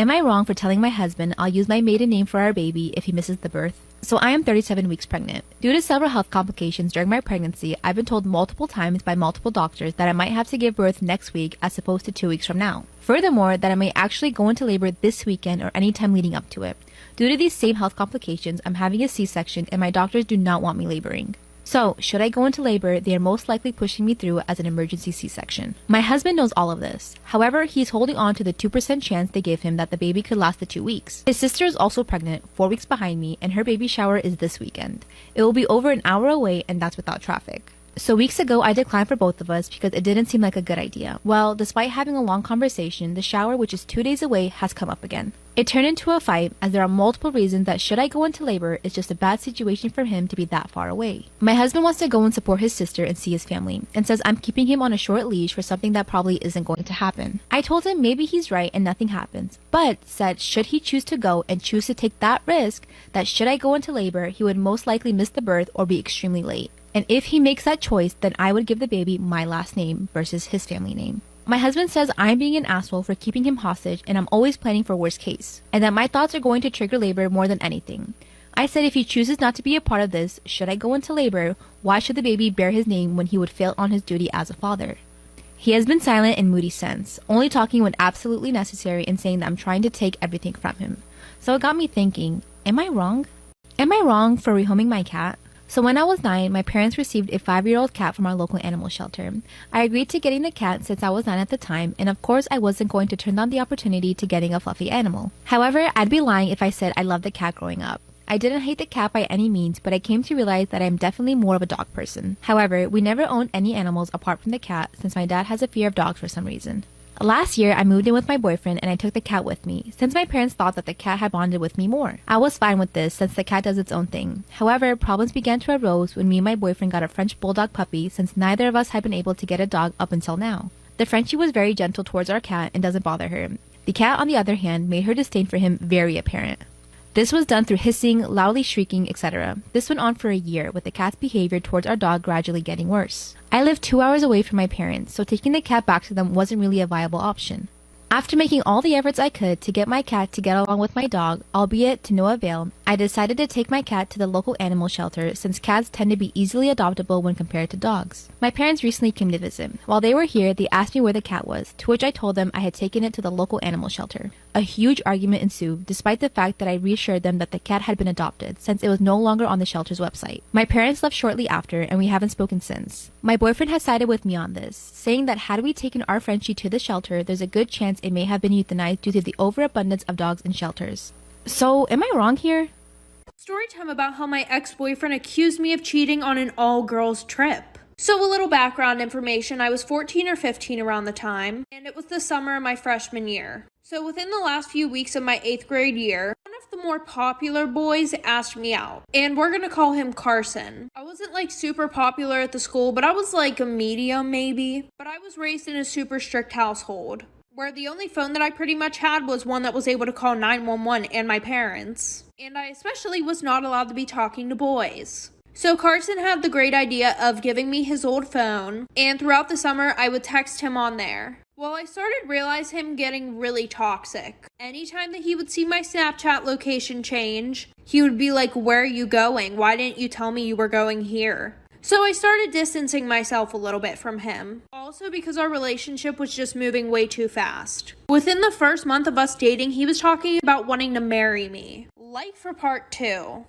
Am I wrong for telling my husband I'll use my maiden name for our baby if he misses the birth? So I am 37 weeks pregnant. Due to several health complications during my pregnancy, I've been told multiple times by multiple doctors that I might have to give birth next week as opposed to 2 weeks from now. Furthermore, that I may actually go into labor this weekend or any time leading up to it. Due to these same health complications, I'm having a C-section and my doctors do not want me laboring. So, should I go into labor, they are most likely pushing me through as an emergency C-section. My husband knows all of this. However, he's holding on to the 2% chance they gave him that the baby could last the 2 weeks. His sister is also pregnant, 4 weeks behind me, and her baby shower is this weekend. It will be over an hour away, and that's without traffic. So weeks ago, I declined for both of us because it didn't seem like a good idea. Well, despite having a long conversation, the shower, which is 2 days away, has come up again. It turned into a fight as there are multiple reasons that should I go into labor, it's just a bad situation for him to be that far away. My husband wants to go and support his sister and see his family, and says I'm keeping him on a short leash for something that probably isn't going to happen. I told him maybe he's right and nothing happens, but said should he choose to go and choose to take that risk, that should I go into labor, he would most likely miss the birth or be extremely late. And if he makes that choice, then I would give the baby my last name versus his family name. My husband says I'm being an asshole for keeping him hostage and I'm always planning for worst case, and that my thoughts are going to trigger labor more than anything. I said if he chooses not to be a part of this, should I go into labor, why should the baby bear his name when he would fail on his duty as a father? He has been silent and moody since, only talking when absolutely necessary and saying that I'm trying to take everything from him. So it got me thinking, am I wrong? Am I wrong for rehoming my cat? So when I was 9, my parents received a 5-year-old cat from our local animal shelter. I agreed to getting the cat since I was 9 at the time, and of course I wasn't going to turn down the opportunity to getting a fluffy animal. However, I'd be lying if I said I loved the cat growing up. I didn't hate the cat by any means, but I came to realize that I'm definitely more of a dog person. However, we never owned any animals apart from the cat since my dad has a fear of dogs for some reason. Last year, I moved in with my boyfriend and I took the cat with me, since my parents thought that the cat had bonded with me more. I was fine with this since the cat does its own thing. However, problems began to arise when me and my boyfriend got a French bulldog puppy since neither of us had been able to get a dog up until now. The Frenchie was very gentle towards our cat and doesn't bother her. The cat, on the other hand, made her disdain for him very apparent. This was done through hissing, loudly shrieking, etc. This went on for a year, with the cat's behavior towards our dog gradually getting worse. I lived 2 hours away from my parents, so taking the cat back to them wasn't really a viable option. After making all the efforts I could to get my cat to get along with my dog, albeit to no avail, I decided to take my cat to the local animal shelter since cats tend to be easily adoptable when compared to dogs. My parents recently came to visit. While they were here, they asked me where the cat was, to which I told them I had taken it to the local animal shelter. A huge argument ensued, despite the fact that I reassured them that the cat had been adopted, since it was no longer on the shelter's website. My parents left shortly after, and we haven't spoken since. My boyfriend has sided with me on this, saying that had we taken our Frenchie to the shelter, there's a good chance it may have been euthanized due to the overabundance of dogs in shelters. So, am I wrong here? Storytime about how my ex-boyfriend accused me of cheating on an all-girls trip. So a little background information, I was 14 or 15 around the time, and it was the summer of my freshman year. So within the last few weeks of my 8th grade year, one of the more popular boys asked me out, and we're gonna call him Carson. I wasn't like super popular at the school, but I was like a medium maybe. But I was raised in a super strict household, where the only phone that I pretty much had was one that was able to call 911 and my parents. And I especially was not allowed to be talking to boys. So Carson had the great idea of giving me his old phone, and throughout the summer I would text him on there. Well, I started realizing him getting really toxic. Anytime that he would see my Snapchat location change, he would be like, "Where are you going? Why didn't you tell me you were going here?" So I started distancing myself a little bit from him. Also because our relationship was just moving way too fast. Within the first month of us dating, he was talking about wanting to marry me. Like for part 2.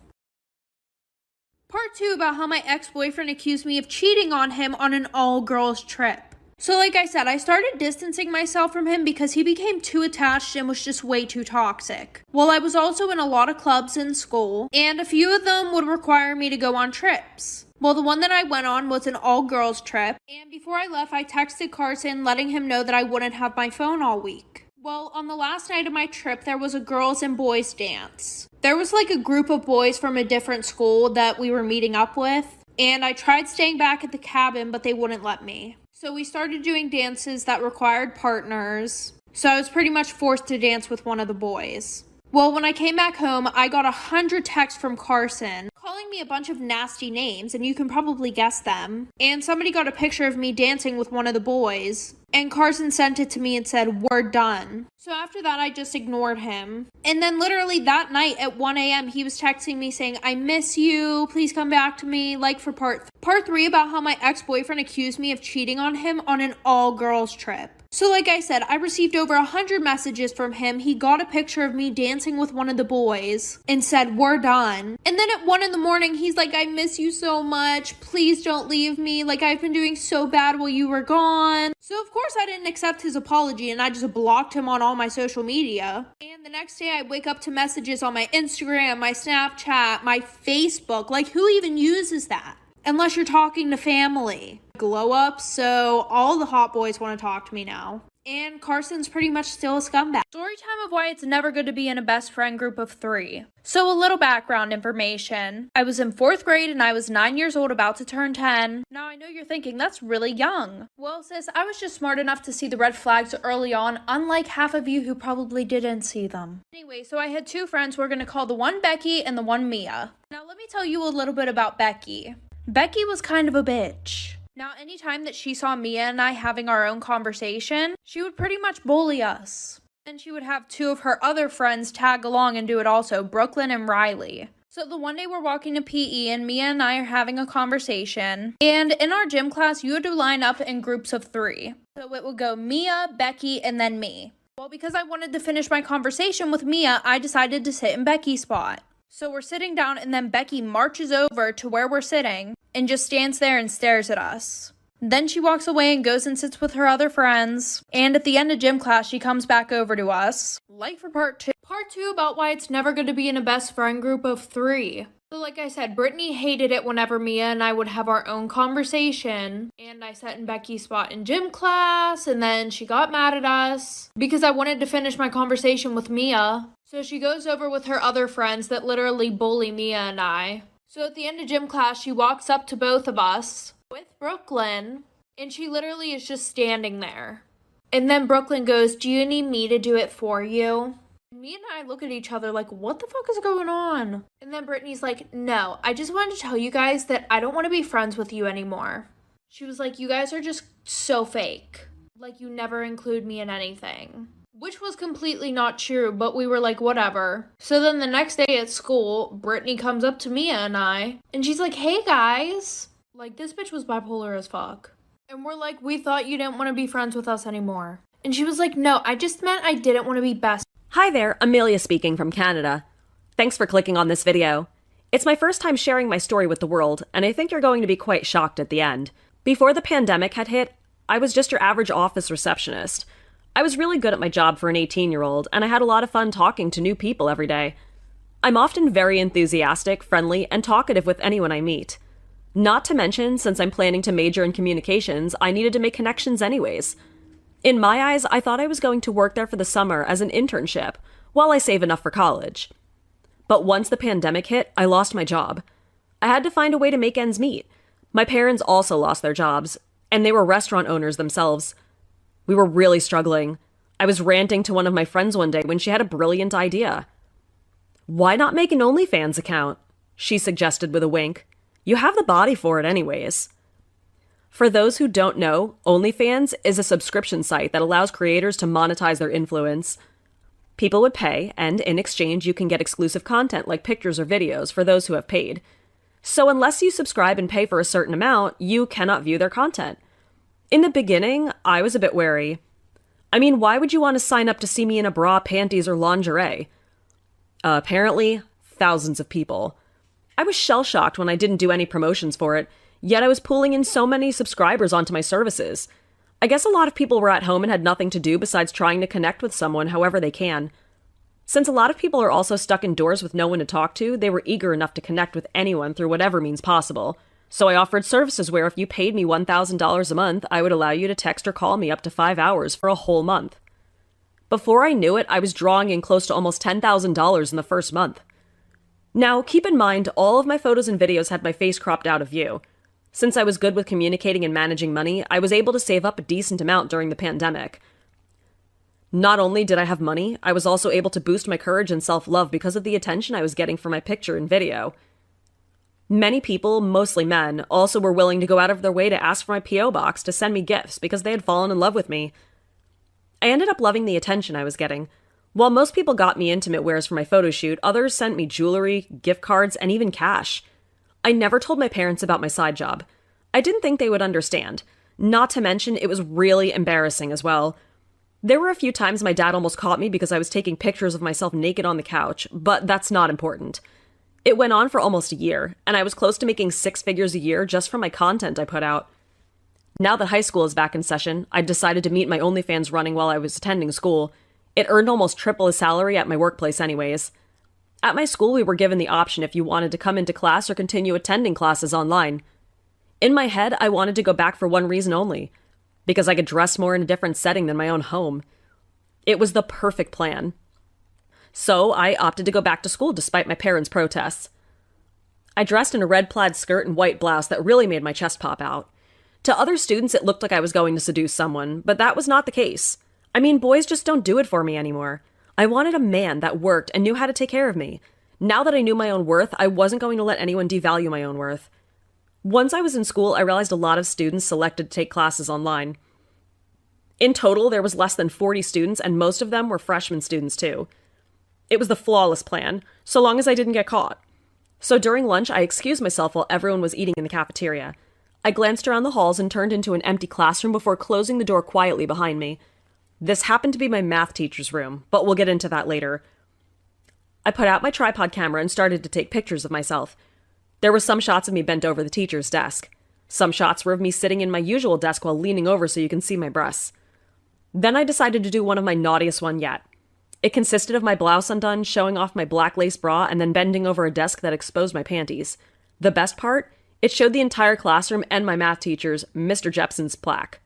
Part 2 about how my ex-boyfriend accused me of cheating on him on an all-girls trip. So like I said, I started distancing myself from him because he became too attached and was just way too toxic. Well, I was also in a lot of clubs in school, and a few of them would require me to go on trips. Well, the one that I went on was an all-girls trip, and before I left, I texted Carson letting him know that I wouldn't have my phone all week. Well, on the last night of my trip, there was a girls and boys dance. There was like a group of boys from a different school that we were meeting up with, and I tried staying back at the cabin, but they wouldn't let me. So we started doing dances that required partners, so I was pretty much forced to dance with one of the boys. Well, when I came back home, I got 100 texts from Carson calling me a bunch of nasty names, and you can probably guess them. And somebody got a picture of me dancing with one of the boys. And Carson sent it to me and said, "We're done." So after that, I just ignored him. And then literally that night at 1 a.m., he was texting me saying, "I miss you. Please come back to me." Like for part 3 about how my ex-boyfriend accused me of cheating on him on an all-girls trip. So like I said, I received over 100 messages from him. He got a picture of me dancing with one of the boys and said, "We're done." And then at 1 in the morning, he's like, "I miss you so much. Please don't leave me. Like, I've been doing so bad while you were gone." So of course I didn't accept his apology and I just blocked him on all my social media. And the next day I wake up to messages on my Instagram, my Snapchat, my Facebook. Like, who even uses that? Unless you're talking to family. Glow up, so all the hot boys want to talk to me now. And Carson's pretty much still a scumbag. Story time of why it's never good to be in a best friend group of 3. So a little background information. I was in 4th grade and I was 9 years old, about to turn 10. Now I know you're thinking, that's really young. Well sis, I was just smart enough to see the red flags early on, unlike half of you who probably didn't see them. Anyway, so I had 2 friends. We're going to call the one Becky and the one Mia. Now let me tell you a little bit about Becky. Becky was kind of a bitch. Now, anytime that she saw Mia and I having our own conversation, she would pretty much bully us. And she would have 2 of her other friends tag along and do it also, Brooklyn and Riley. So the one day we're walking to PE and Mia and I are having a conversation. And in our gym class, you had to line up in groups of 3. So it would go Mia, Becky, and then me. Well, because I wanted to finish my conversation with Mia, I decided to sit in Becky's spot. So we're sitting down and then Becky marches over to where we're sitting and just stands there and stares at us. Then she walks away and goes and sits with her other friends. And at the end of gym class, she comes back over to us. Like for part 2. Part 2 about why it's never good to be in a best friend group of 3. So like I said, Brittany hated it whenever Mia and I would have our own conversation. And I sat in Becky's spot in gym class, and then she got mad at us because I wanted to finish my conversation with Mia. So she goes over with her other friends that literally bully Mia and I. So at the end of gym class, she walks up to both of us with Brooklyn, and she literally is just standing there. And then Brooklyn goes, "Do you need me to do it for you?" Me and I look at each other like, what the fuck is going on? And then Brittany's like, "No, I just wanted to tell you guys that I don't want to be friends with you anymore." She was like, "You guys are just so fake. Like, you never include me in anything." Which was completely not true, but we were like, whatever. So then the next day at school, Brittany comes up to Mia and I, and she's like, "Hey guys." Like, this bitch was bipolar as fuck. And we're like, "We thought you didn't want to be friends with us anymore." And she was like, "No, I just meant I didn't want to be best." Hi there, Amelia speaking from Canada. Thanks for clicking on this video. It's my first time sharing my story with the world, and I think you're going to be quite shocked at the end. Before the pandemic had hit, I was just your average office receptionist. I was really good at my job for an 18-year-old, and I had a lot of fun talking to new people every day. I'm often very enthusiastic, friendly, and talkative with anyone I meet. Not to mention, since I'm planning to major in communications, I needed to make connections anyways. In my eyes, I thought I was going to work there for the summer as an internship, while I save enough for college. But once the pandemic hit, I lost my job. I had to find a way to make ends meet. My parents also lost their jobs, and they were restaurant owners themselves. We were really struggling. I was ranting to one of my friends one day when she had a brilliant idea. "Why not make an OnlyFans account?" she suggested with a wink. "You have the body for it anyways." For those who don't know, OnlyFans is a subscription site that allows creators to monetize their influence. People would pay, and in exchange you can get exclusive content like pictures or videos for those who have paid. So unless you subscribe and pay for a certain amount, you cannot view their content. In the beginning, I was a bit wary. I mean, why would you want to sign up to see me in a bra, panties, or lingerie? Apparently, thousands of people. I was shell-shocked when I didn't do any promotions for it, yet I was pulling in so many subscribers onto my services. I guess a lot of people were at home and had nothing to do besides trying to connect with someone however they can. Since a lot of people are also stuck indoors with no one to talk to, they were eager enough to connect with anyone through whatever means possible. So I offered services where if you paid me $1,000 a month, I would allow you to text or call me up to 5 hours for a whole month. Before I knew it, I was drawing in close to almost $10,000 in the first month. Now, keep in mind, all of my photos and videos had my face cropped out of view. Since I was good with communicating and managing money, I was able to save up a decent amount during the pandemic. Not only did I have money, I was also able to boost my courage and self-love because of the attention I was getting for my picture and video. Many people, mostly men, also were willing to go out of their way to ask for my P.O. box to send me gifts because they had fallen in love with me. I ended up loving the attention I was getting. While most people got me intimate wares for my photo shoot, others sent me jewelry, gift cards, and even cash. I never told my parents about my side job. I didn't think they would understand. Not to mention, it was really embarrassing as well. There were a few times my dad almost caught me because I was taking pictures of myself naked on the couch, but that's not important. It went on for almost a year, and I was close to making 6 figures a year just from my content I put out. Now that high school is back in session, I decided to meet my OnlyFans running while I was attending school. It earned almost triple the salary at my workplace anyways. At my school, we were given the option if you wanted to come into class or continue attending classes online. In my head, I wanted to go back for one reason only, because I could dress more in a different setting than my own home. It was the perfect plan. So I opted to go back to school despite my parents' protests. I dressed in a red plaid skirt and white blouse that really made my chest pop out. To other students, it looked like I was going to seduce someone, but that was not the case. I mean, boys just don't do it for me anymore. I wanted a man that worked and knew how to take care of me. Now that I knew my own worth, I wasn't going to let anyone devalue my own worth. Once I was in school, I realized a lot of students selected to take classes online. In total, there was less than 40 students, and most of them were freshman students too. It was the flawless plan, so long as I didn't get caught. So during lunch, I excused myself while everyone was eating in the cafeteria. I glanced around the halls and turned into an empty classroom before closing the door quietly behind me. This happened to be my math teacher's room, but we'll get into that later. I put out my tripod camera and started to take pictures of myself. There were some shots of me bent over the teacher's desk. Some shots were of me sitting in my usual desk while leaning over so you can see my breasts. Then I decided to do one of my naughtiest one yet. It consisted of my blouse undone, showing off my black lace bra, and then bending over a desk that exposed my panties. The best part? It showed the entire classroom and my math teacher's, Mr. Jepson's plaque.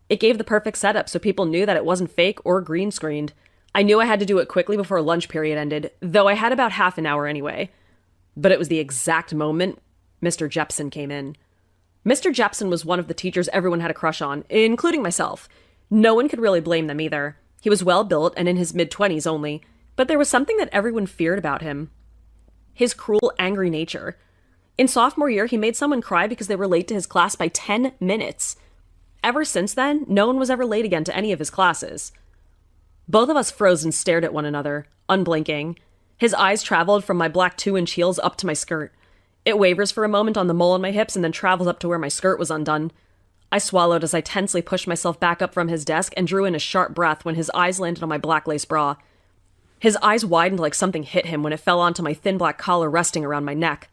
It gave the perfect setup so people knew that it wasn't fake or green screened. I knew I had to do it quickly before lunch period ended, though I had about half an hour anyway. But it was the exact moment Mr. Jepson came in. Mr. Jepson was one of the teachers everyone had a crush on, including myself. No one could really blame them either. He was well-built and in his mid-20s only, but there was something that everyone feared about him. His cruel, angry nature. In sophomore year, he made someone cry because they were late to his class by 10 minutes. Ever since then, no one was ever late again to any of his classes. Both of us froze and stared at one another, unblinking. His eyes traveled from my black 2-inch heels up to my skirt. It wavers for a moment on the mole on my hips and then travels up to where my skirt was undone. I swallowed as I tensely pushed myself back up from his desk and drew in a sharp breath when his eyes landed on my black lace bra. His eyes widened like something hit him when it fell onto my thin black collar resting around my neck.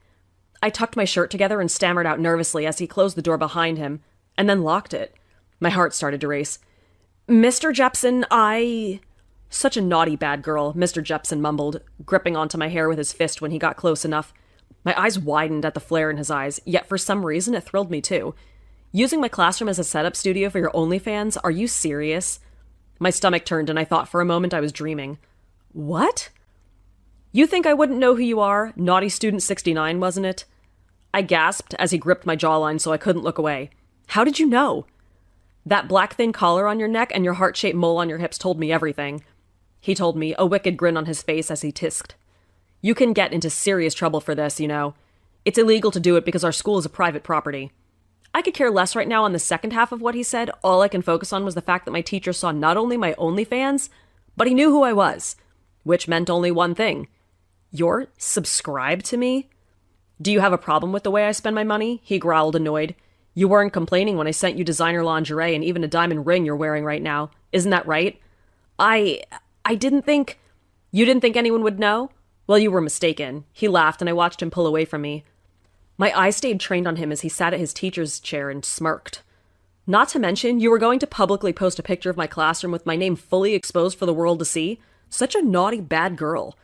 I tucked my shirt together and stammered out nervously as he closed the door behind him, and then locked it. My heart started to race. Mr. Jepson, Such a naughty bad girl, Mr. Jepson mumbled, gripping onto my hair with his fist when he got close enough. My eyes widened at the flare in his eyes, yet for some reason it thrilled me too. Using my classroom as a setup studio for your OnlyFans? Are you serious? My stomach turned and I thought for a moment I was dreaming. What? You think I wouldn't know who you are? Naughty Student 69, wasn't it? I gasped as he gripped my jawline so I couldn't look away. How did you know? That black thin collar on your neck and your heart-shaped mole on your hips told me everything. He told me, a wicked grin on his face as he tisked. You can get into serious trouble for this, you know. It's illegal to do it because our school is a private property. I could care less right now on the second half of what he said. All I can focus on was the fact that my teacher saw not only my OnlyFans, but he knew who I was, which meant only one thing. You're subscribed to me? Do you have a problem with the way I spend my money? He growled, annoyed. You weren't complaining when I sent you designer lingerie and even a diamond ring you're wearing right now. Isn't that right? I didn't think... You didn't think anyone would know? Well, you were mistaken. He laughed and I watched him pull away from me. My eyes stayed trained on him as he sat at his teacher's chair and smirked. Not to mention, you were going to publicly post a picture of my classroom with my name fully exposed for the world to see? Such a naughty, bad girl.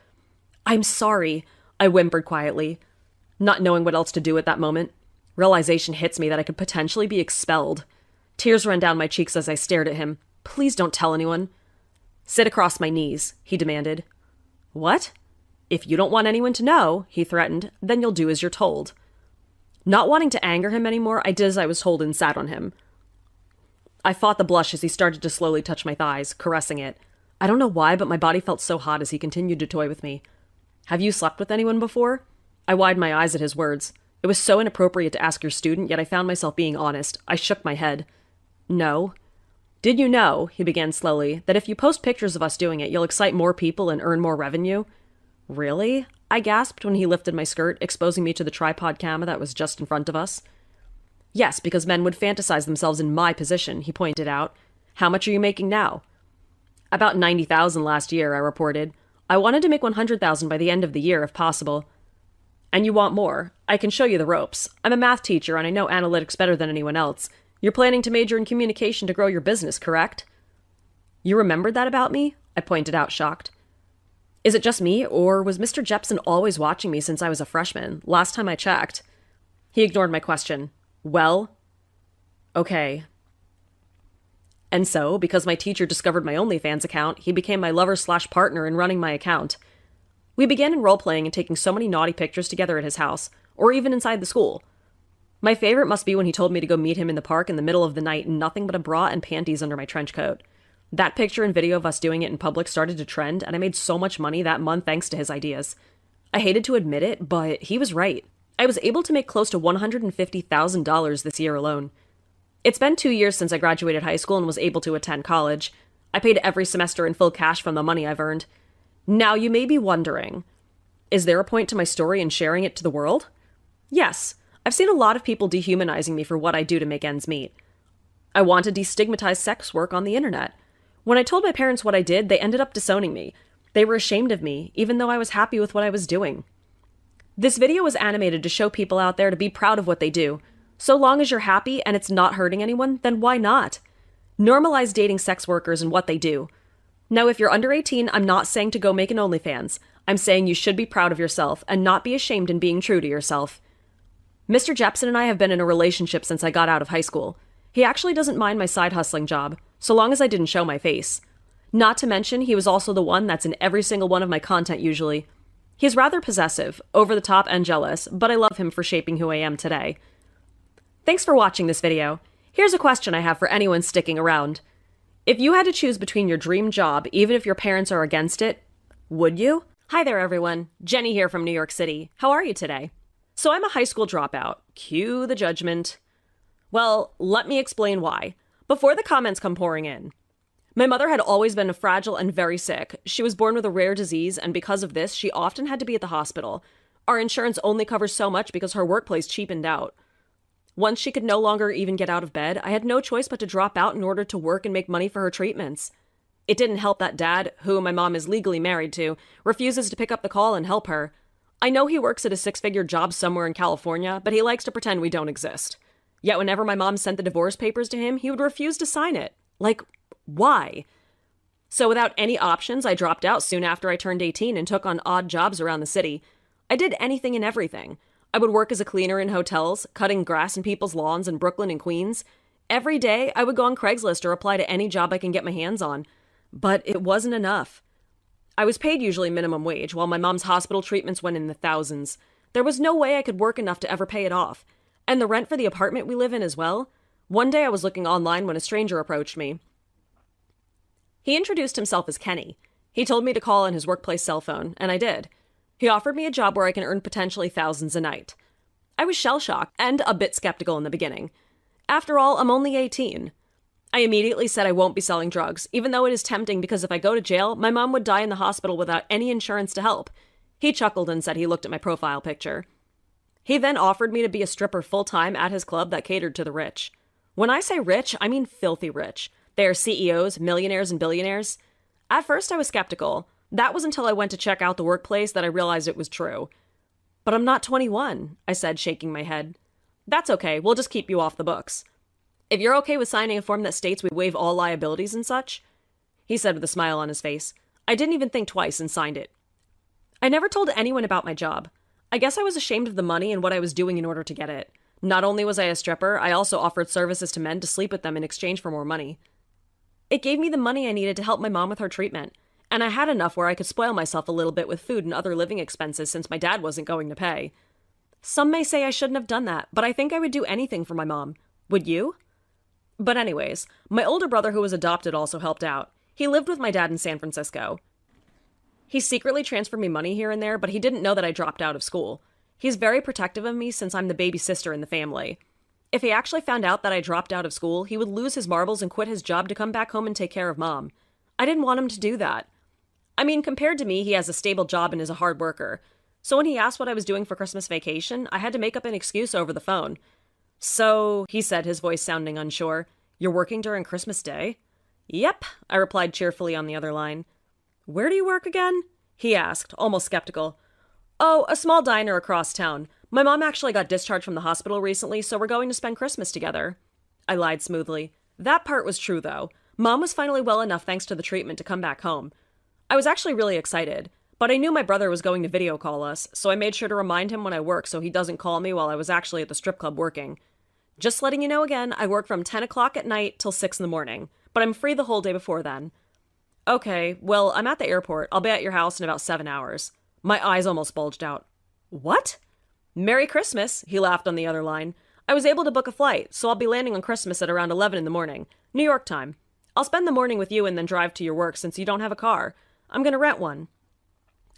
I'm sorry, I whimpered quietly, not knowing what else to do at that moment. Realization hits me that I could potentially be expelled. Tears ran down my cheeks as I stared at him. Please don't tell anyone. Sit across my knees, he demanded. What? If you don't want anyone to know, he threatened, then you'll do as you're told. Not wanting to anger him anymore, I did as I was told and sat on him. I fought the blush as he started to slowly touch my thighs, caressing it. I don't know why, but my body felt so hot as he continued to toy with me. Have you slept with anyone before? I widened my eyes at his words. It was so inappropriate to ask your student, yet I found myself being honest. I shook my head. No. Did you know, he began slowly, that if you post pictures of us doing it, you'll excite more people and earn more revenue? Really? I gasped when he lifted my skirt, exposing me to the tripod camera that was just in front of us. Yes, because men would fantasize themselves in my position, he pointed out. How much are you making now? About $90,000 last year, I reported. I wanted to make $100,000 by the end of the year, if possible. And you want more? I can show you the ropes. I'm a math teacher and I know analytics better than anyone else. You're planning to major in communication to grow your business, correct? You remembered that about me? I pointed out, shocked. Is it just me, or was Mr. Jepson always watching me since I was a freshman? Last time I checked. He ignored my question. Well? Okay. And so, because my teacher discovered my OnlyFans account, he became my lover/partner in running my account. We began in role-playing and taking so many naughty pictures together at his house, or even inside the school. My favorite must be when he told me to go meet him in the park in the middle of the night in nothing but a bra and panties under my trench coat. That picture and video of us doing it in public started to trend, and I made so much money that month thanks to his ideas. I hated to admit it, but he was right. I was able to make close to $150,000 this year alone. It's been 2 years since I graduated high school and was able to attend college. I paid every semester in full cash from the money I've earned. Now you may be wondering, is there a point to my story in sharing it to the world? Yes, I've seen a lot of people dehumanizing me for what I do to make ends meet. I want to destigmatize sex work on the internet. When I told my parents what I did, they ended up disowning me. They were ashamed of me, even though I was happy with what I was doing. This video was animated to show people out there to be proud of what they do. So long as you're happy and it's not hurting anyone, then why not? Normalize dating sex workers and what they do. Now, if you're under 18, I'm not saying to go make an OnlyFans. I'm saying you should be proud of yourself and not be ashamed in being true to yourself. Mr. Jepson and I have been in a relationship since I got out of high school. He actually doesn't mind my side hustling job, so long as I didn't show my face. Not to mention, he was also the one that's in every single one of my content usually. He's rather possessive, over the top and jealous, but I love him for shaping who I am today. Thanks for watching this video. Here's a question I have for anyone sticking around. If you had to choose between your dream job, even if your parents are against it, would you? Hi there, everyone. Jenny here from New York City. How are you today? So I'm a high school dropout. Cue the judgment. Well, let me explain why, before the comments come pouring in. My mother had always been fragile and very sick. She was born with a rare disease, and because of this, she often had to be at the hospital. Our insurance only covers so much because her workplace cheapened out. Once she could no longer even get out of bed, I had no choice but to drop out in order to work and make money for her treatments. It didn't help that Dad, who my mom is legally married to, refuses to pick up the call and help her. I know he works at a 6-figure job somewhere in California, but he likes to pretend we don't exist. Yet whenever my mom sent the divorce papers to him, he would refuse to sign it. Like, why? So without any options, I dropped out soon after I turned 18 and took on odd jobs around the city. I did anything and everything. I would work as a cleaner in hotels, cutting grass in people's lawns in Brooklyn and Queens. Every day, I would go on Craigslist or apply to any job I can get my hands on. But it wasn't enough. I was paid usually minimum wage, while my mom's hospital treatments went in the thousands. There was no way I could work enough to ever pay it off. And the rent for the apartment we live in as well. One day I was looking online when a stranger approached me. He introduced himself as Kenny. He told me to call on his workplace cell phone, and I did. He offered me a job where I can earn potentially thousands a night. I was shell-shocked and a bit skeptical in the beginning. After all, I'm only 18. I immediately said I won't be selling drugs, even though it is tempting because if I go to jail, my mom would die in the hospital without any insurance to help. He chuckled and said he looked at my profile picture. He then offered me to be a stripper full-time at his club that catered to the rich. When I say rich, I mean filthy rich. They are CEOs, millionaires, and billionaires. At first, I was skeptical. That was until I went to check out the workplace that I realized it was true. But I'm not 21, I said, shaking my head. That's okay, we'll just keep you off the books. If you're okay with signing a form that states we waive all liabilities and such, he said with a smile on his face. I didn't even think twice and signed it. I never told anyone about my job. I guess I was ashamed of the money and what I was doing in order to get it. Not only was I a stripper, I also offered services to men to sleep with them in exchange for more money. It gave me the money I needed to help my mom with her treatment, and I had enough where I could spoil myself a little bit with food and other living expenses since my dad wasn't going to pay. Some may say I shouldn't have done that, but I think I would do anything for my mom. Would you? But anyways, my older brother who was adopted also helped out. He lived with my dad in San Francisco. He secretly transferred me money here and there, but he didn't know that I dropped out of school. He's very protective of me since I'm the baby sister in the family. If he actually found out that I dropped out of school, he would lose his marbles and quit his job to come back home and take care of Mom. I didn't want him to do that. I mean, compared to me, he has a stable job and is a hard worker. So when he asked what I was doing for Christmas vacation, I had to make up an excuse over the phone. "So," he said, his voice sounding unsure, "you're working during Christmas Day?" "Yep," I replied cheerfully on the other line. "Where do you work again?" he asked, almost skeptical. "Oh, a small diner across town. My mom actually got discharged from the hospital recently, so we're going to spend Christmas together." I lied smoothly. That part was true, though. Mom was finally well enough thanks to the treatment to come back home. I was actually really excited, but I knew my brother was going to video call us, so I made sure to remind him when I work so he doesn't call me while I was actually at the strip club working. Just letting you know again, I work from 10 o'clock at night till 6 in the morning, but I'm free the whole day before then. "Okay, well, I'm at the airport. I'll be at your house in about 7 hours. My eyes almost bulged out. "What?" "Merry Christmas," he laughed on the other line. "I was able to book a flight, so I'll be landing on Christmas at around 11 in the morning, New York time. I'll spend the morning with you and then drive to your work since you don't have a car. I'm gonna rent one."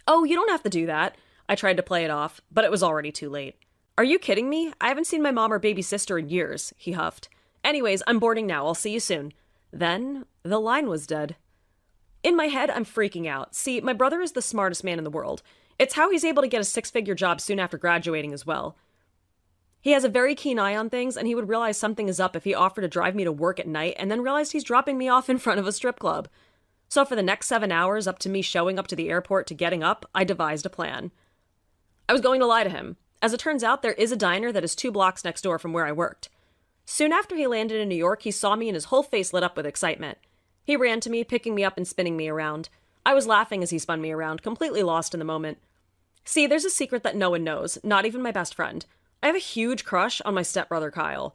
"Oh, you don't have to do that." I tried to play it off, but it was already too late. "Are you kidding me? I haven't seen my mom or baby sister in years," he huffed. "Anyways, I'm boarding now. I'll see you soon." Then, the line was dead. In my head, I'm freaking out. See, my brother is the smartest man in the world. It's how he's able to get a 6-figure job soon after graduating as well. He has a very keen eye on things, and he would realize something is up if he offered to drive me to work at night and then realized he's dropping me off in front of a strip club. So for the next 7 hours, up to me showing up to the airport to getting up, I devised a plan. I was going to lie to him. As it turns out, there is a diner that is 2 blocks next door from where I worked. Soon after he landed in New York, he saw me and his whole face lit up with excitement. He ran to me, picking me up and spinning me around. I was laughing as he spun me around, completely lost in the moment. See, there's a secret that no one knows, not even my best friend. I have a huge crush on my stepbrother Kyle.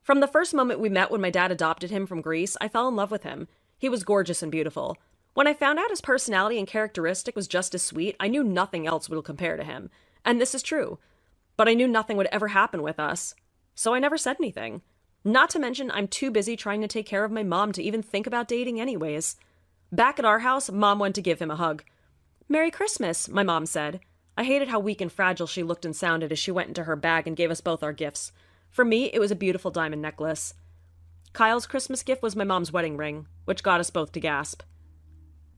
From the first moment we met when my dad adopted him from Greece, I fell in love with him. He was gorgeous and beautiful. When I found out his personality and characteristic was just as sweet, I knew nothing else would compare to him. And this is true. But I knew nothing would ever happen with us. So I never said anything. Not to mention, I'm too busy trying to take care of my mom to even think about dating anyways. Back at our house, Mom went to give him a hug. "Merry Christmas," my mom said. I hated how weak and fragile she looked and sounded as she went into her bag and gave us both our gifts. For me, it was a beautiful diamond necklace. Kyle's Christmas gift was my mom's wedding ring, which got us both to gasp.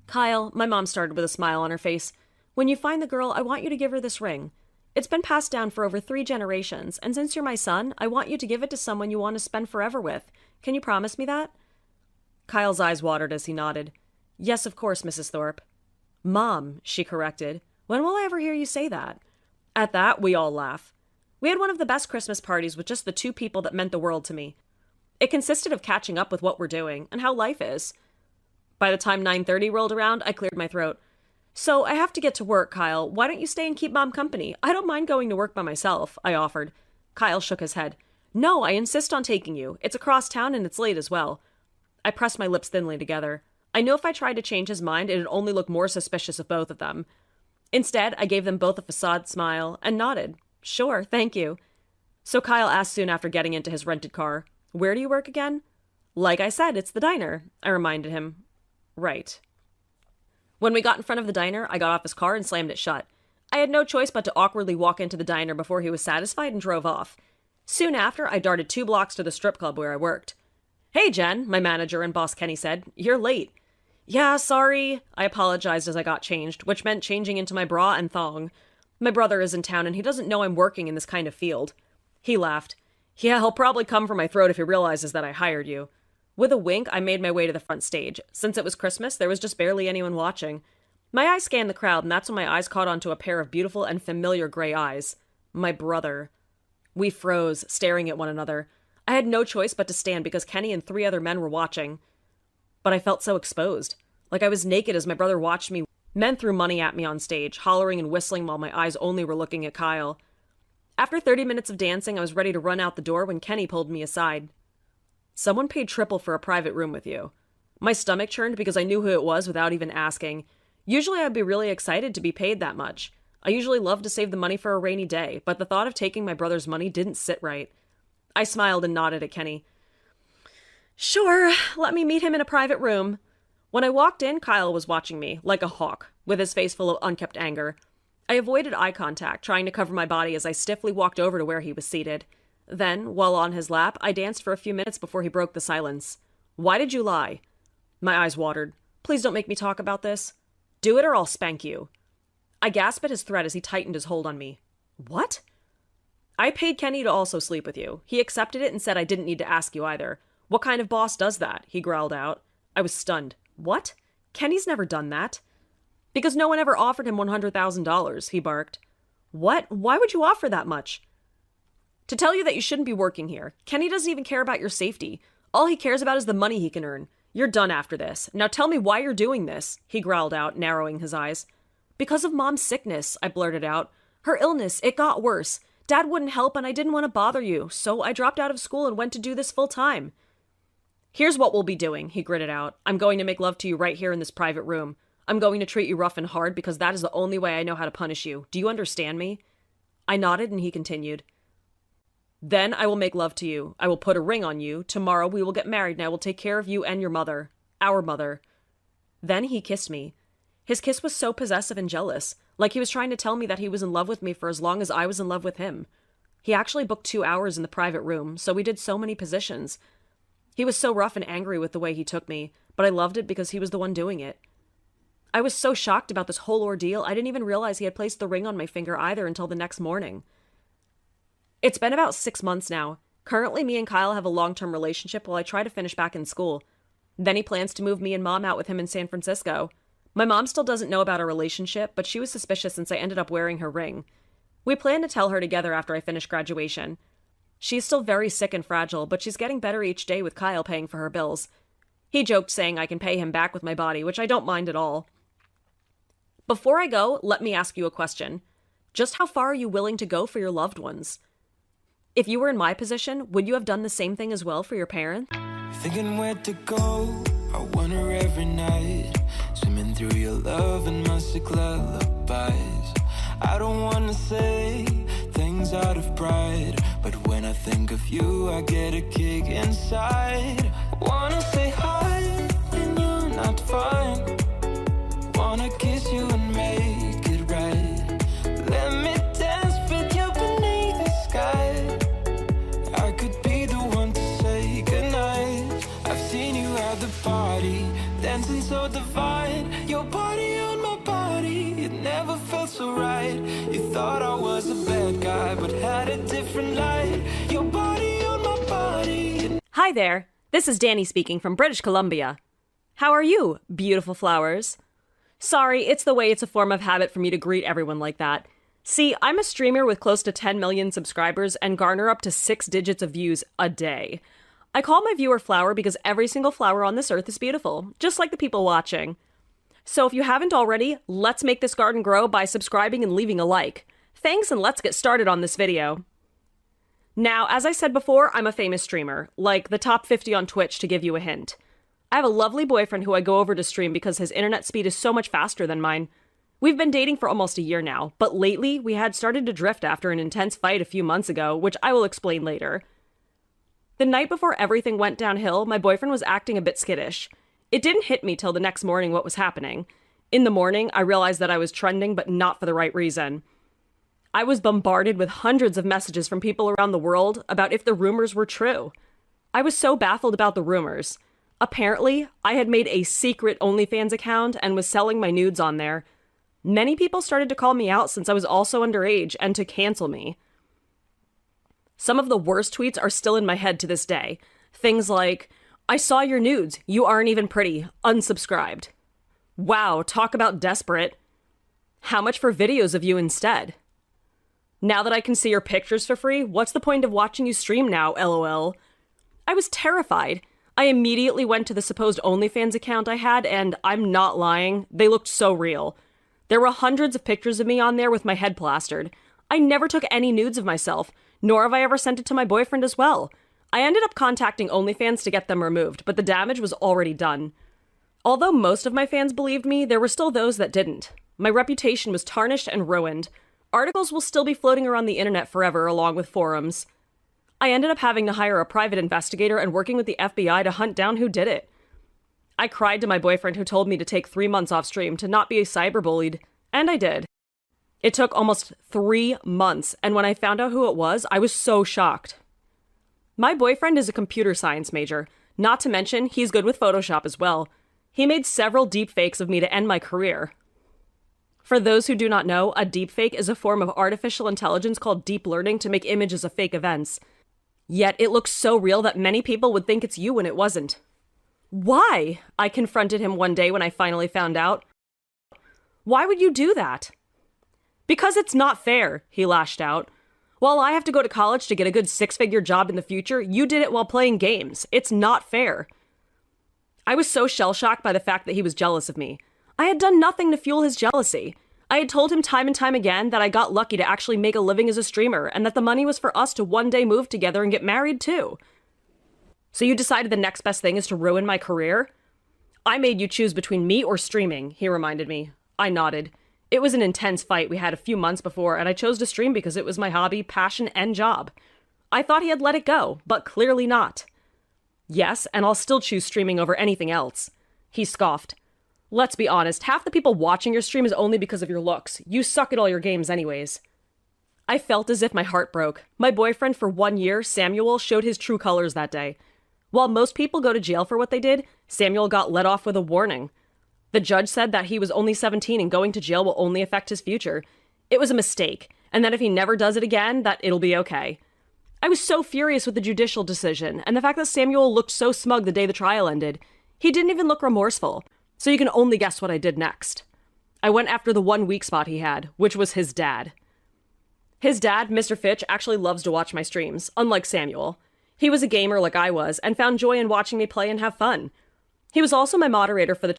"Kyle," my mom started with a smile on her face, "when you find the girl, I want you to give her this ring. It's been passed down for over 3 generations, and since you're my son, I want you to give it to someone you want to spend forever with. Can you promise me that?" Kyle's eyes watered as he nodded. "Yes, of course, Mrs. Thorpe." "Mom," she corrected. "When will I ever hear you say that?" At that, we all laugh. We had one of the best Christmas parties with just the 2 people that meant the world to me. It consisted of catching up with what we're doing and how life is. By the time 9:30 rolled around, I cleared my throat. "So I have to get to work, Kyle. Why don't you stay and keep Mom company? I don't mind going to work by myself," I offered. Kyle shook his head. "No, I insist on taking you. It's across town and it's late as well." I pressed my lips thinly together. I knew if I tried to change his mind, it'd only look more suspicious of both of them. Instead, I gave them both a facade smile and nodded. "Sure, thank you." So Kyle asked soon after getting into his rented car, "Where do you work again?" "Like I said, it's the diner," I reminded him. "Right." When we got in front of the diner, I got off his car and slammed it shut. I had no choice but to awkwardly walk into the diner before he was satisfied and drove off. Soon after, I darted 2 blocks to the strip club where I worked. "Hey, Jen," my manager and boss Kenny said. "You're late." "Yeah, sorry." I apologized as I got changed, which meant changing into my bra and thong. My brother is in town and he doesn't know I'm working in this kind of field. He laughed. "Yeah, he'll probably come for my throat if he realizes that I hired you." With a wink, I made my way to the front stage. Since it was Christmas, there was just barely anyone watching. My eyes scanned the crowd, and that's when my eyes caught onto a pair of beautiful and familiar gray eyes. My brother. We froze, staring at one another. I had no choice but to stand because Kenny and 3 other men were watching. But I felt so exposed. Like I was naked as my brother watched me. Men threw money at me on stage, hollering and whistling while my eyes only were looking at Kyle. After 30 minutes of dancing, I was ready to run out the door when Kenny pulled me aside. "Someone paid triple for a private room with you." My stomach churned because I knew who it was without even asking. Usually I'd be really excited to be paid that much. I usually love to save the money for a rainy day, but the thought of taking my brother's money didn't sit right. I smiled and nodded at Kenny. "Sure, let me meet him in a private room." When I walked in, Kyle was watching me, like a hawk, with his face full of unkept anger. I avoided eye contact, trying to cover my body as I stiffly walked over to where he was seated. Then, while on his lap, I danced for a few minutes before he broke the silence. "Why did you lie?" My eyes watered. "Please don't make me talk about this." "Do it or I'll spank you." I gasped at his threat as he tightened his hold on me. "What?" "I paid Kenny to also sleep with you. He accepted it and said I didn't need to ask you either. What kind of boss does that?" he growled out. I was stunned. "What? Kenny's never done that." "Because no one ever offered him $100,000, he barked. "What? Why would you offer that much?" "To tell you that you shouldn't be working here. Kenny doesn't even care about your safety. All he cares about is the money he can earn. You're done after this. Now tell me why you're doing this," he growled out, narrowing his eyes. "Because of Mom's sickness," I blurted out. "Her illness, it got worse. Dad wouldn't help and I didn't want to bother you, so I dropped out of school and went to do this full time." "Here's what we'll be doing," he gritted out. "I'm going to make love to you right here in this private room. I'm going to treat you rough and hard because that is the only way I know how to punish you. Do you understand me?" I nodded and he continued. "Then I will make love to you. I will put a ring on you. Tomorrow we will get married and I will take care of you and your mother. Our mother." Then he kissed me. His kiss was so possessive and jealous, like he was trying to tell me that he was in love with me for as long as I was in love with him. He actually booked 2 hours in the private room, so we did so many positions. He was so rough and angry with the way he took me, but I loved it because he was the one doing it. I was so shocked about this whole ordeal, I didn't even realize he had placed the ring on my finger either until the next morning. It's been about 6 months now. Currently, me and Kyle have a long-term relationship while I try to finish back in school. Then he plans to move me and Mom out with him in San Francisco. My mom still doesn't know about our relationship, but she was suspicious since I ended up wearing her ring. We plan to tell her together after I finish graduation. She's still very sick and fragile, but she's getting better each day with Kyle paying for her bills. He joked saying I can pay him back with my body, which I don't mind at all. Before I go, let me ask you a question. Just how far are you willing to go for your loved ones? If you were in my position, would you have done the same thing as well for your parents? Thinking where to go, I wonder every night. Swimming through your love and my sick lullabies. I don't wanna say things out of pride, but when I think of you, I get a kick inside. Wanna say hi when you're not fine. Wanna kiss you and make it right. Let me dance with you beneath the sky. I could be the one to say goodnight. I've seen you at the party, dancing so divine. Your body on my body, it never felt so right. You thought I was a bad guy, but had a different light. Your body on my body. Hi there, this is Danny speaking from British Columbia. How are you, beautiful flowers? Sorry, it's the way it's a form of habit for me to greet everyone like that. See, I'm a streamer with close to 10 million subscribers and garner up to 6 digits of views a day. I call my viewer flower because every single flower on this earth is beautiful, just like the people watching. So if you haven't already, let's make this garden grow by subscribing and leaving a like. Thanks, and let's get started on this video. Now, as I said before, I'm a famous streamer, like the top 50 on Twitch to give you a hint. I have a lovely boyfriend who I go over to stream because his internet speed is so much faster than mine. We've been dating for almost a year now, but lately we had started to drift after an intense fight a few months ago, which I will explain later. The night before everything went downhill, my boyfriend was acting a bit skittish. It didn't hit me till the next morning what was happening. In the morning, I realized that I was trending, but not for the right reason. I was bombarded with hundreds of messages from people around the world about if the rumors were true. I was so baffled about the rumors. Apparently, I had made a secret OnlyFans account and was selling my nudes on there. Many people started to call me out since I was also underage and to cancel me. Some of the worst tweets are still in my head to this day. Things like, "I saw your nudes, you aren't even pretty, unsubscribed." "Wow, talk about desperate. How much for videos of you instead?" "Now that I can see your pictures for free, what's the point of watching you stream now, lol." I was terrified. I immediately went to the supposed OnlyFans account I had, and I'm not lying, they looked so real. There were hundreds of pictures of me on there with my head plastered. I never took any nudes of myself, nor have I ever sent it to my boyfriend as well. I ended up contacting OnlyFans to get them removed, but the damage was already done. Although most of my fans believed me, there were still those that didn't. My reputation was tarnished and ruined. Articles will still be floating around the internet forever, along with forums. I ended up having to hire a private investigator and working with the FBI to hunt down who did it. I cried to my boyfriend who told me to take 3 months off stream to not be cyberbullied, and I did. It took almost 3 months, and when I found out who it was, I was so shocked. My boyfriend is a computer science major, not to mention he's good with Photoshop as well. He made several deepfakes of me to end my career. For those who do not know, a deepfake is a form of artificial intelligence called deep learning to make images of fake events. Yet it looks so real that many people would think it's you when it wasn't. Why? I confronted him one day when I finally found out. Why would you do that? Because it's not fair, he lashed out. While I have to go to college to get a good 6-figure job in the future, you did it while playing games. It's not fair. I was so shell-shocked by the fact that he was jealous of me. I had done nothing to fuel his jealousy. I had told him time and time again that I got lucky to actually make a living as a streamer and that the money was for us to one day move together and get married too. So you decided the next best thing is to ruin my career? I made you choose between me or streaming, he reminded me. I nodded. It was an intense fight we had a few months before, and I chose to stream because it was my hobby, passion, and job. I thought he had let it go, but clearly not. Yes, and I'll still choose streaming over anything else. He scoffed. Let's be honest, half the people watching your stream is only because of your looks. You suck at all your games anyways. I felt as if my heart broke. My boyfriend for 1 year, Samuel, showed his true colors that day. While most people go to jail for what they did, Samuel got let off with a warning. The judge said that he was only 17 and going to jail will only affect his future. It was a mistake, and that if he never does it again, that it'll be okay. I was so furious with the judicial decision, and the fact that Samuel looked so smug the day the trial ended. He didn't even look remorseful, so you can only guess what I did next. I went after the one weak spot he had, which was his dad. His dad, Mr. Fitch, actually loves to watch my streams, unlike Samuel. He was a gamer like I was, and found joy in watching me play and have fun. He was also my moderator for the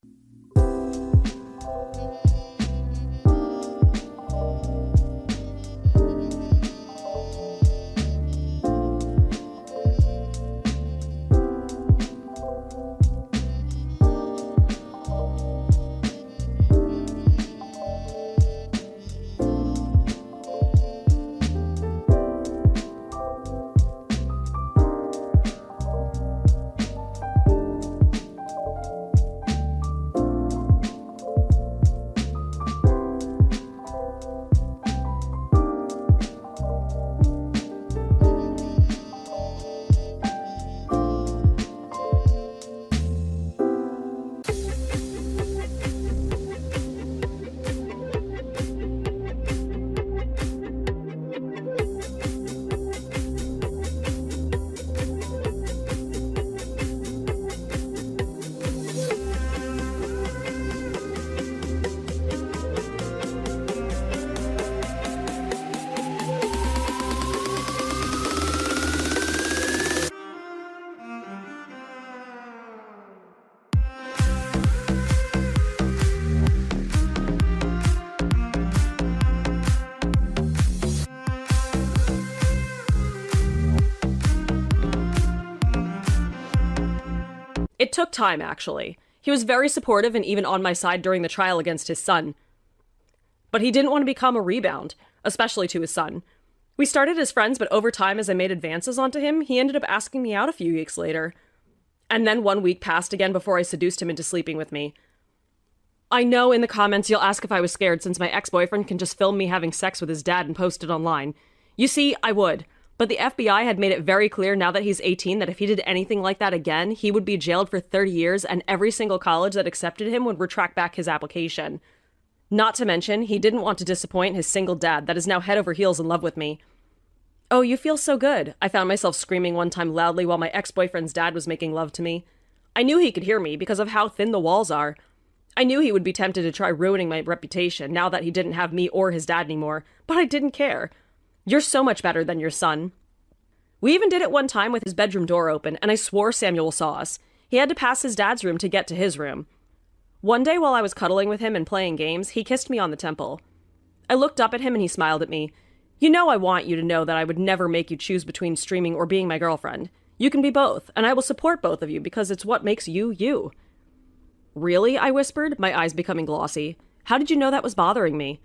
It took time, actually. He was very supportive and even on my side during the trial against his son. But he didn't want to become a rebound, especially to his son. We started as friends, but over time, as I made advances onto him, he ended up asking me out a few weeks later. And then 1 week passed again before I seduced him into sleeping with me. I know in the comments you'll ask if I was scared since my ex-boyfriend can just film me having sex with his dad and post it online. You see, I would. But the FBI had made it very clear now that he's 18 that if he did anything like that again, he would be jailed for 30 years and every single college that accepted him would retract back his application. Not to mention, he didn't want to disappoint his single dad that is now head over heels in love with me. Oh, you feel so good. I found myself screaming one time loudly while my ex-boyfriend's dad was making love to me. I knew he could hear me because of how thin the walls are. I knew he would be tempted to try ruining my reputation now that he didn't have me or his dad anymore, but I didn't care. You're so much better than your son. We even did it one time with his bedroom door open, and I swore Samuel saw us. He had to pass his dad's room to get to his room. One day while I was cuddling with him and playing games, he kissed me on the temple. I looked up at him and he smiled at me. You know I want you to know that I would never make you choose between streaming or being my girlfriend. You can be both, and I will support both of you because it's what makes you, you. Really? I whispered, my eyes becoming glossy. How did you know that was bothering me?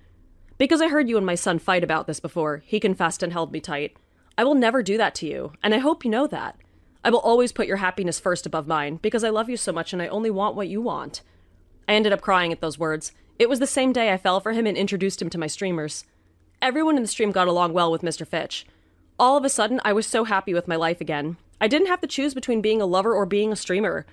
Because I heard you and my son fight about this before, he confessed and held me tight. I will never do that to you, and I hope you know that. I will always put your happiness first above mine, because I love you so much and I only want what you want. I ended up crying at those words. It was the same day I fell for him and introduced him to my streamers. Everyone in the stream got along well with Mr. Fitch. All of a sudden, I was so happy with my life again. I didn't have to choose between being a lover or being a streamer.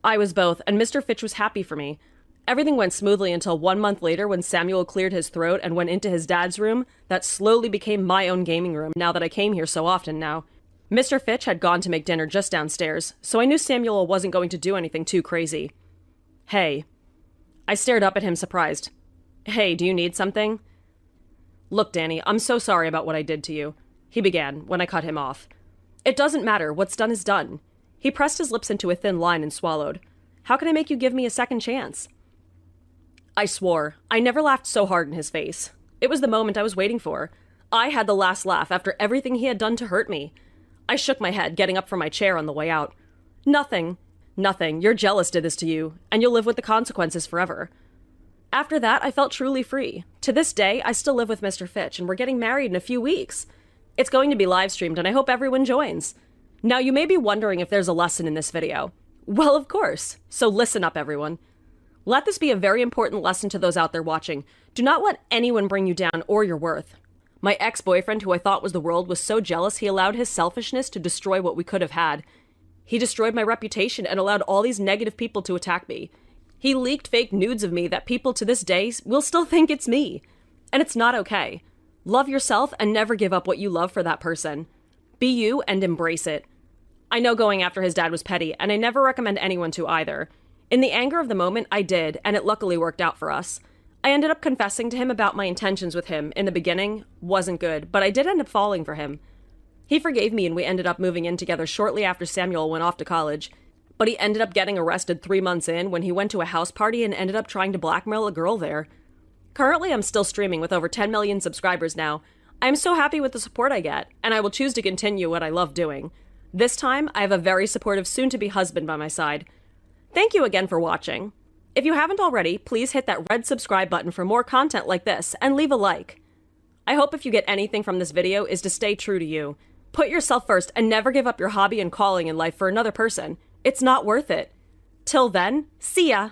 I was both, and Mr. Fitch was happy for me. Everything went smoothly until 1 month later when Samuel cleared his throat and went into his dad's room that slowly became my own gaming room now that I came here so often now. Mr. Fitch had gone to make dinner just downstairs, so I knew Samuel wasn't going to do anything too crazy. Hey. I stared up at him surprised. Hey, do you need something? Look, Danny, I'm so sorry about what I did to you, he began when I cut him off. It doesn't matter, what's done is done. He pressed his lips into a thin line and swallowed. How can I make you give me a second chance? I swore. I never laughed so hard in his face. It was the moment I was waiting for. I had the last laugh after everything he had done to hurt me. I shook my head, getting up from my chair on the way out. Nothing. Nothing. Your jealous did this to you, and you'll live with the consequences forever. After that, I felt truly free. To this day, I still live with Mr. Fitch, and we're getting married in a few weeks. It's going to be live streamed, and I hope everyone joins. Now, you may be wondering if there's a lesson in this video. Well, of course. So listen up, everyone. Let this be a very important lesson to those out there watching. Do not let anyone bring you down or your worth. My ex-boyfriend, who I thought was the world, was so jealous he allowed his selfishness to destroy what we could have had. He destroyed my reputation and allowed all these negative people to attack me. He leaked fake nudes of me that people to this day will still think it's me. And it's not okay. Love yourself and never give up what you love for that person. Be you and embrace it. I know going after his dad was petty, and I never recommend anyone to either. In the anger of the moment, I did, and it luckily worked out for us. I ended up confessing to him about my intentions with him in the beginning. Wasn't good, but I did end up falling for him. He forgave me and we ended up moving in together shortly after Samuel went off to college. But he ended up getting arrested 3 months in when he went to a house party and ended up trying to blackmail a girl there. Currently, I'm still streaming with over 10 million subscribers now. I am so happy with the support I get, and I will choose to continue what I love doing. This time, I have a very supportive soon-to-be husband by my side. Thank you again for watching. If you haven't already, please hit that red subscribe button for more content like this, and leave a like. I hope if you get anything from this video is to stay true to you. Put yourself first and never give up your hobby and calling in life for another person. It's not worth it. Till then, see ya!